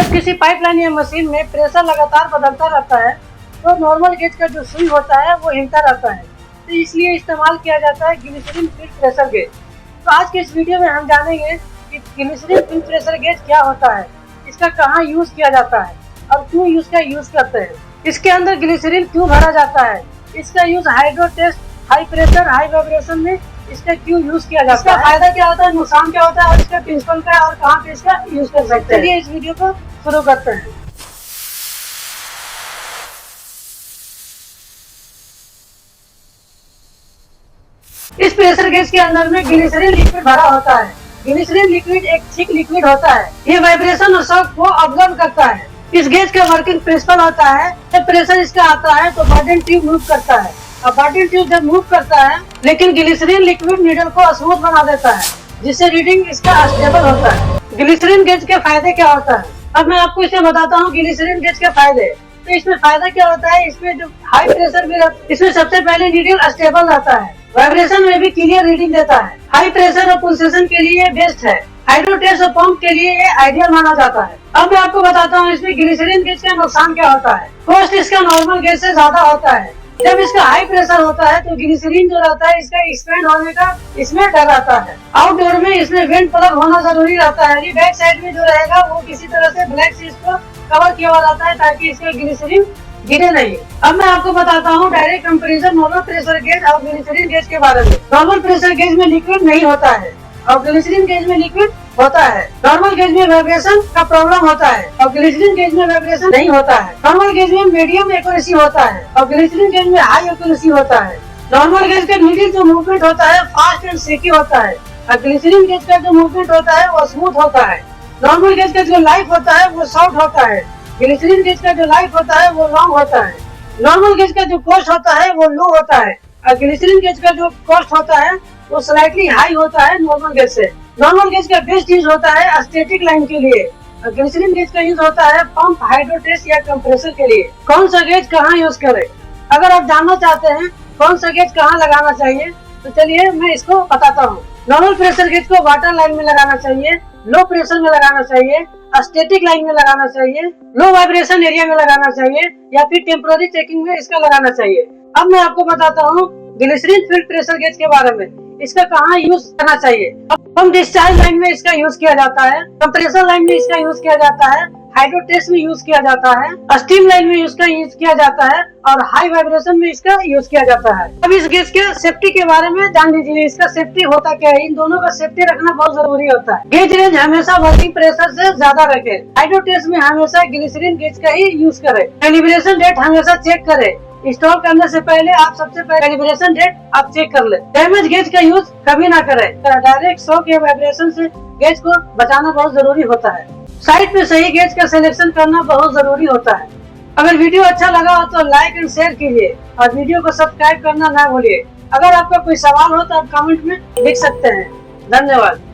जब किसी पाइपलाइन या मशीन में प्रेशर लगातार बदलता रहता है तो नॉर्मल गेज का जो सुई होता है वो हिलता रहता है, तो इसलिए इस्तेमाल किया जाता है ग्लिसरीन फील्ड प्रेशर गेज। तो आज के इस वीडियो में हम जानेंगे कि ग्लिसरीन फील्ड प्रेशर गेज क्या होता है, इसका कहाँ यूज किया जाता है और क्यों इसका यूज करते हैं, इसके अंदर ग्लिसरीन क्यों भरा जाता है, इसका use hydro test, high pressure, high vibration में इसका क्यों यूज किया जाता है, इसका फायदा क्या होता है, नुकसान क्या होता है और इसका प्रिंसिपल क्या है और कहाँ पे इसका यूज कर सकते हैं। चलिए इस वीडियो को शुरू करते हैं। इस प्रेशर गेज के अंदर में ग्लिसरीन लिक्विड भरा होता है। ग्लिसरीन लिक्विड एक थिक लिक्विड होता है, ये वाइब्रेशन और शॉक को ऑब्जर्व करता है। इस गेज का वर्किंग प्रिंसिपल होता है, जब प्रेशर इसका आता है तो बॉटम ट्यूब मूव करता है, अब बॉटम ट्यूब जब मूव करता है लेकिन ग्लिसरीन लिक्विड नीडल को स्मूथ बना देता है, जिससे रीडिंग इसका स्टेबल होता है। ग्लिसरीन गेज के फायदे क्या होता है, अब मैं आपको इसमें बताता हूँ ग्लिसरीन गेज के फायदे। तो इसमें फायदा क्या होता है, इसमें जो हाई प्रेशर भी इसमें सबसे पहले नीडल स्टेबल रहता है, वाइब्रेशन में भी क्लियर रीडिंग देता है। हाई प्रेशर और पल्सेशन के लिए बेस्ट है, हाइड्रो टेस्ट और पंप के लिए ये आइडियल माना जाता है। अब मैं आपको बताता हूँ इसमें ग्लिसरीन गेज का नुकसान क्या होता है। कॉस्ट इसका नॉर्मल गेज से ज्यादा होता है। जब इसका हाई प्रेशर होता है तो ग्लिसरीन जो रहता है इसका एक्सपेंड होने का इसमें डर रहता है। आउटडोर में इसमें वेंट प्लग होना जरूरी रहता है, बैक साइड में जो रहेगा वो किसी तरह से ब्लैक शीट को कवर किया हुआ रहता है ताकि इसका ग्लिसरीन गिरे नहीं। अब मैं आपको बताता हूँ direct comparison normal pressure gauge और ग्लिसरीन गेज के बारे में। नॉर्मल प्रेशर गेज में लिक्विड नहीं होता है और ग्लिसरीन गेज में लिक्विड होता है। नॉर्मल गेज में वाइब्रेशन का प्रॉब्लम होता है और ग्लिसरीन गेज में वाइब्रेशन नहीं होता है। नॉर्मल गेज में मीडियम एक्यूरेसी होता है और ग्लिसरीन गेज में हाई एक्यूरेसी होता है। नॉर्मल गेज का नीडल जो मूवमेंट होता है फास्ट एंड शेकी होता है और ग्लिसरीन गेज का जो मूवमेंट होता है वो स्मूथ होता है। नॉर्मल गेज का जो लाइफ होता है वो शॉर्ट होता है, ग्लिसरीन गेज का जो लाइफ होता है वो लॉन्ग होता है। नॉर्मल गेज का जो कॉस्ट होता है वो लो होता है और ग्लिसरीन गेज का जो कॉस्ट होता है वो स्लाइटली हाई होता है नॉर्मल गेज से। नॉर्मल गेज का बेस्ट यूज होता है स्टैटिक लाइन के लिए और ग्लिसरीन गेज का यूज होता है पंप, हाइड्रो टेस्ट या कंप्रेसर के लिए। कौन सा गेज कहाँ यूज करें, अगर आप जानना चाहते हैं कौन सा गेज कहाँ लगाना चाहिए तो चलिए मैं इसको बताता हूँ। नॉर्मल प्रेशर गेज को वाटर लाइन में लगाना चाहिए, लो प्रेशर में लगाना चाहिए, स्टैटिक लाइन में लगाना चाहिए, लो वाइब्रेशन एरिया में लगाना चाहिए या फिर टेम्पोररी चेकिंग में इसका लगाना चाहिए। अब मैं आपको बताता हूँ ग्लिसरीन फील्ड प्रेशर गेज के बारे में, इसका कहाँ यूज करना चाहिए। पंप डिस्चार्ज लाइन में इसका यूज किया जाता है, कंप्रेसर लाइन में इसका यूज किया जाता है, हाइड्रो टेस्ट में यूज किया जाता है, स्टीम लाइन में इसका यूज किया जाता है और हाई वाइब्रेशन में इसका यूज किया जाता है। अब इस गेज के सेफ्टी के बारे में जान लीजिए, इसका सेफ्टी होता क्या है। इन दोनों का सेफ्टी रखना बहुत जरूरी होता है। गेज रेंज हमेशा वर्किंग प्रेशर से ज्यादा रखे। हाइड्रो टेस्ट में हमेशा ग्लिसरीन गेज का ही यूज करे। कैलिब्रेशन डेट हमेशा चेक करे, इंस्टॉल करने से पहले आप सबसे पहले कैलिब्रेशन डेट आप चेक कर ले। डैमेज गेज का यूज कभी ना करें, डायरेक्ट शॉक या वाइब्रेशन से गेज को बचाना बहुत जरूरी होता है। साइट पे सही गेज का सिलेक्शन करना बहुत जरूरी होता है। अगर वीडियो अच्छा लगा हो तो लाइक एंड शेयर कीजिए और वीडियो को सब्सक्राइब करना ना भूलिए। अगर आपका कोई सवाल हो तो आप कमेंट में लिख सकते हैं। धन्यवाद।